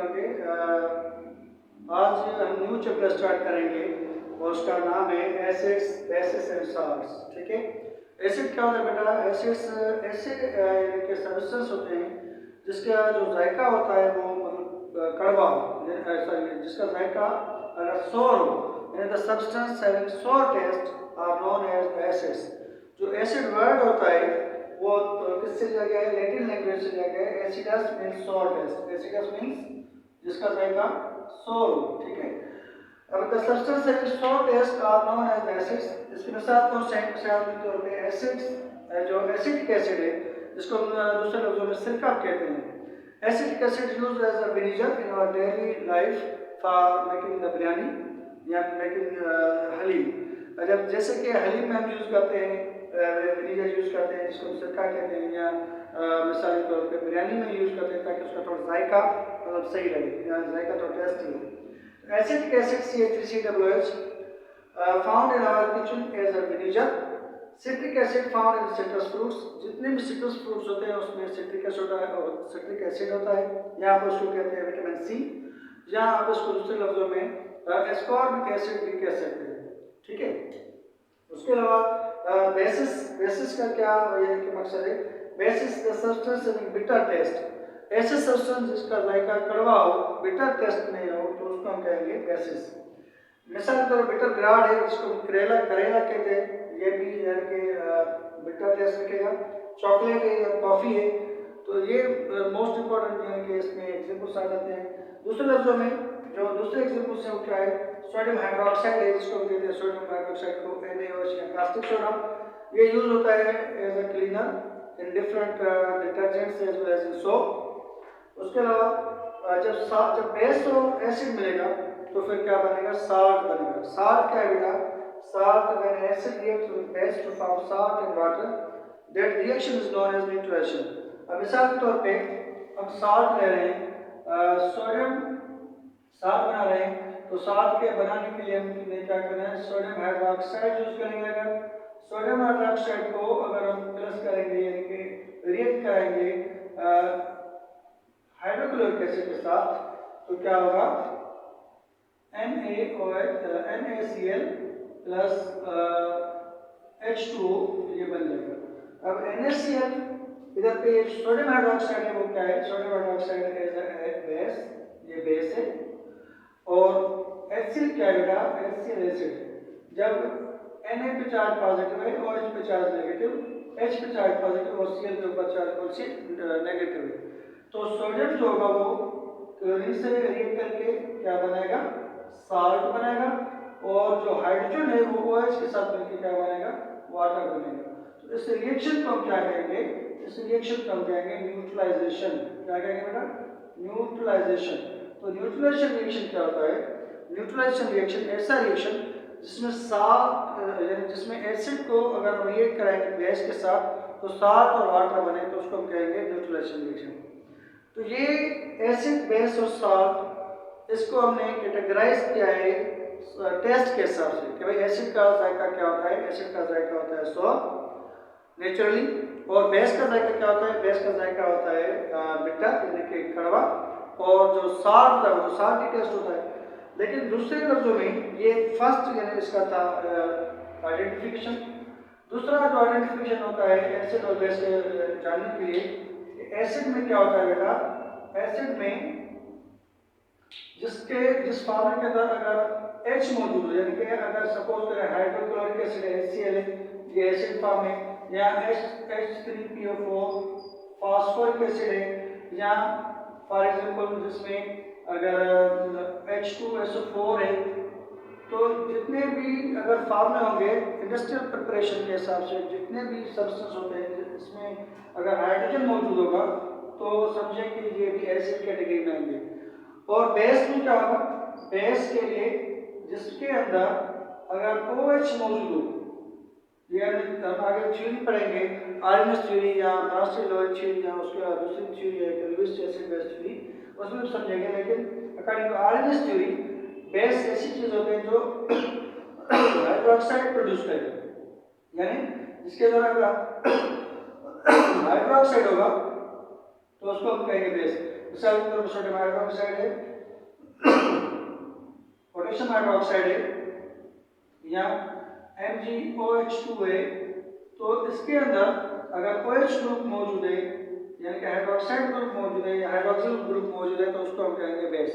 होंगे। आज हम न्यू चैप्टर स्टार्ट करेंगे और उसका नाम है एसिड्स, बेसिस एंड सॉल्ट्स। ठीक है, एसिड क्या होता है बेटा? एसिड्स ऐसे के सब्सटेंस होते हैं जिसका जो जायका होता है वो मतलब कड़वा हो, सॉरी जिसका जायका अगर सोर हो, यानी the substance having sour taste are known as acids. जो एसिड वर्ड होता है वो किससे लिया गया है? लैटिन लैंग्वेज से लिया गया है। Acids means sour taste, acids means जिसका जायका सोर हो। ठीक है, अब the substance having sour taste are known as acids. इसकी मिसाल के तौर पे एसिड्स, जो एसिडिक एसिड है जिसको हम दूसरे लफ्जों में सिरका कहते हैं। Acidic acid used as a vinegar in our daily life for making the biryani या मेकिंग हलीम। जब जैसे कि हलीम में हम यूज करते हैं विनेगर यूज करते हैं जिसको सिरका कहते हैं, या मिसाल के तौर पे बिरयानी में यूज करते हैं ताकि उसका थोड़ा जायका मतलब सही लगे, या जायका थोड़ा टेस्टी हो। Acidic acid CH3COOH found in our kitchen as a vinegar. Citric acid found in citrus fruits. जितने भी सिट्रस फ्रूट्स होते हैं उसमें सिट्रिक एसिड होता है, यहाँ पर उसको कहते हैं विटामिन सी, या आप इसको दूसरे लफ्जों में एस्कॉर्बिक एसिड भी कह सकते हैं। ठीक है, उसके अलावा बेसिस का क्या यानी कि मकसद है? Basis the substance having bitter taste. ऐसे सब्सटेंस जिसका जायका कड़वा हो, बिटर टेस्ट नहीं हो, तो उसको हम कहेंगे बेसिस। मिसाल के तौर पर बिटर ग्राड है जिसको करेला कहते हैं, ये भी यानी कि बिटर टेस्ट रखेगा। चॉकलेट है या कॉफ़ी है, तो ये मोस्ट इम्पोर्टेंट यानी कि इसमें एग्जाम्पल्स आ जाते हैं। दूसरे लफ्जों में जो दूसरे एग्जाम्पल्स हैं वो क्या है? सोडियम हाइड्रोक्साइड है जिसको कहते हैं सोडियम हाइड्रोक्साइड को NaOH या कास्टिक सोडा। ये यूज होता है as a cleaner in different detergents as well as in soap. उसके अलावा जब बेस और एसिड मिलेगा तो फिर क्या बनेगा? साल्ट बनेगा। साल्ट क्या है बेटा? Salt, when acid reacts with base to form salt and water, that reaction is known as neutralisation. अब मिसाल के तौर पे हम साल्ट ले रहे हैं, सोडियम साल्ट बना रहे हैं, तो साल्ट के बनाने के लिए हमें क्या करना है? सोडियम हाइड्रोक्साइड यूज करेंगे। अगर सोडियम हाइड्रोक्साइड को अगर हम प्लस करेंगे यानी कि रिएक्ट करेंगे हाइड्रोक्लोरिक एसिड के साथ, तो क्या होगा? NaCl प्लस H2O ये बन जाएगा। अब NaCl इधर पे सोडियम हाइड्रोक्साइड है, वो क्या है? Sodium hydroxide as a base, ये बेस है। और HCl क्या है बेटा? HCl एसिड। जब Na पे चार्ज पॉजिटिव है, OH पे चार्ज नेगेटिव, H पे चार्ज पॉजिटिव और Cl के ऊपर चार्ज नेगेटिव है, तो सोडियम जो होगा वो क्लोरीन से रिएक्ट करके क्या बनाएगा? साल्ट बनाएगा, और जो हाइड्रोजन है वो OH के साथ मिलकर क्या बनेगा? वाटर बनेगा। तो इस रिएक्शन को हम क्या कहेंगे? इस रिएक्शन को हम कहेंगे न्यूट्रलाइजेशन। क्या कहेंगे बेटा? न्यूट्रलाइजेशन। तो न्यूट्रलाइजेशन रिएक्शन क्या होता है? न्यूट्रलाइजेशन रिएक्शन ऐसा रिएक्शन जिसमें जिसमें एसिड को अगर हम रिएक्ट कराएंगे बेस के साथ तो साल्ट और वाटर बने, तो उसको हम कहेंगे न्यूट्रलाइजेशन रिएक्शन। तो ये एसिड, बेस और साल्ट, इसको हमने कैटेगराइज किया है टेस्ट के हिसाब से कि भाई एसिड का जायका क्या होता है? एसिड का जायका होता है सोर नेचुरली, और बेस का जायका क्या होता है? बेस का जायका होता है बिटर यानी कि कड़वा, और जो साल्ट होता है वो साल्टी टेस्ट होता है। लेकिन दूसरे लफ्जों में ये फर्स्ट यानी इसका था आइडेंटिफिकेशन। दूसरा जो आइडेंटिफिकेशन होता है एसिड और बेस के जानने के लिए, एसिड में क्या होता है बेटा? एसिड में जिस फॉर्मूले के अंदर अगर H मौजूद हो, यानी कि अगर सपोज करें हाइड्रोक्लोरिक एसिड है HCl है, ये एसिड फॉर्म है, या H3PO4 फास्फोरिक एसिड है, या फॉर एग्जांपल जिसमें अगर H2SO4 है, तो जितने भी अगर फॉर्मूले होंगे इंडस्ट्रियल प्रिपरेशन के हिसाब से, जितने भी सब्सटेंस होते हैं इसमें अगर हाइड्रोजन मौजूद होगा तो समझें कि ये भी एसिड कैटेगरी में आएंगे। और बेस में क्या होगा? बेस के लिए जिसके अंदर अगर OH मौजूद हो, हम आगे थ्योरी पढ़ेंगे, आर्गेनिक थ्योरी या मार्शल थ्योरी, या उसके बाद दूसरी थ्योरी है लुईस एसिड बेस थ्योरी, उसमें भी समझेंगे। लेकिन according to organic theory base ऐसी चीज होते हैं जो हाइड्रोक्साइड प्रोड्यूस करेगा, यानी जिसके अंदर अगर हाइड्रोक्साइड होगा तो उसको हम कहेंगे बेस। मिसाल के तौर पर सोडियम हाइड्रोक्साइड है, पोटेशियम हाइड्रोक्साइड है या MgOH2 है, तो इसके अंदर अगर OH ग्रुप मौजूद है यानी कि हाइड्रोक्साइड ग्रुप मौजूद है या हाइड्रोक्सिल ग्रुप मौजूद है तो उसको हम कहेंगे बेस।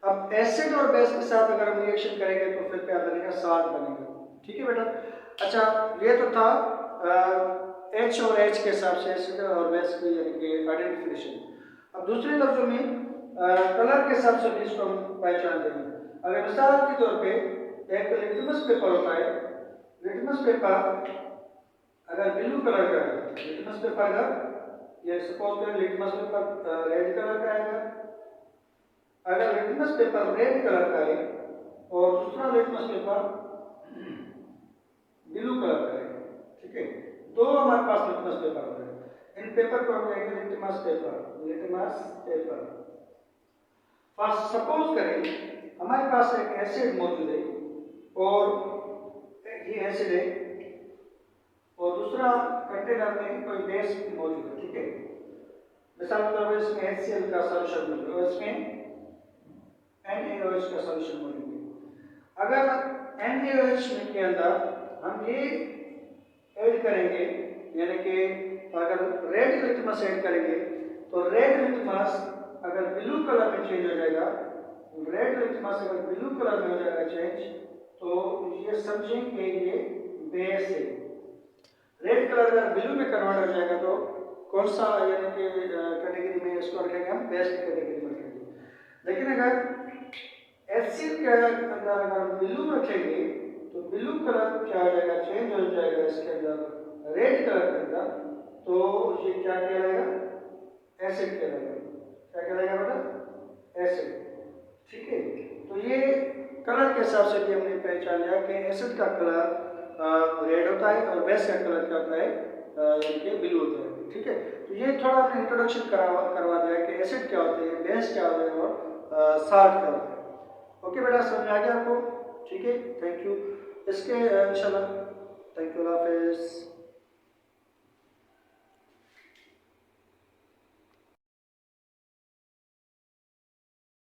अब एसिड और बेस के साथ अगर हम रिएक्शन करेंगे तो फिर क्या बनेगा, साल्ट बनेगा। ठीक है बेटा। अच्छा, ये तो था H और H के हिसाब से एसिड और बेस की यानी कि आइडेंटिफिकेशन। अब दूसरे लफ्जों में कलर के हिसाब से भी इसको हम पहचान देंगे। अगर मिसाल के तौर पे एक लिटमस पेपर होता है, लिटमस पेपर अगर ब्लू कलर का है, लिटमस पेपर अगर ये सपोज करें लिटमस पेपर रेड कलर का है, अगर लिटमस पेपर रेड कलर का है और दूसरा लिटमस पेपर ब्लू कलर का है, ठीक है, दो हमारे पास लिटमस पेपर होते हैं। इन पेपर को हम कहेंगे litmus paper, litmus paper. First suppose करें हमारे पास एक एसिड मौजूद है और ये एसिड है और दूसरा कंटेनर में कोई बेस मौजूद है, ठीक है। मिसाल के तौर पर इसमें HCl का सॉल्यूशन मौजूद है और इसमें NaOH का सॉल्यूशन मौजूद है। अगर NaOH के अंदर हम ये ऐड करेंगे यानी कि अगर रेड लिटमस ऐड करेंगे तो रेड लिटमस अगर ब्लू कलर में चेंज हो जाएगा, रेड लिटमस अगर ब्लू कलर में हो जाएगा चेंज, तो ये समझें कि ये बेस है। रेड कलर अगर ब्लू में कन्वर्ट हो जाएगा तो कौन सा यानी कि कैटेगरी में इसको रखेंगे, हम बेस की कैटेगरी में रखेंगे। लेकिन अगर HCl के अंदर अगर ब्लू रखेंगे तो ब्लू कलर क्या हो जाएगा, चेंज हो जाएगा इसके अंदर रेड कलर के अंदर, तो ये क्या कहलाएगा, एसिड कहलाएगा। क्या कहलाएगा बेटा, एसिड। ठीक है, तो ये कलर के हिसाब से भी हमने पहचान लिया कि एसिड का कलर रेड होता है और बेस का कलर क्या होता है, यानी कि ब्लू होता है। ठीक है, तो ये थोड़ा हमने इंट्रोडक्शन करवा दिया कि एसिड क्या होते हैं, बेस क्या होते हैं और साल्ट क्या होता है। ओके बेटा, समझ आ गया आपको? ठीक है, थैंक यू। इसके इंशाल्लाह, थैंक यू, अल्लाह हाफिज़।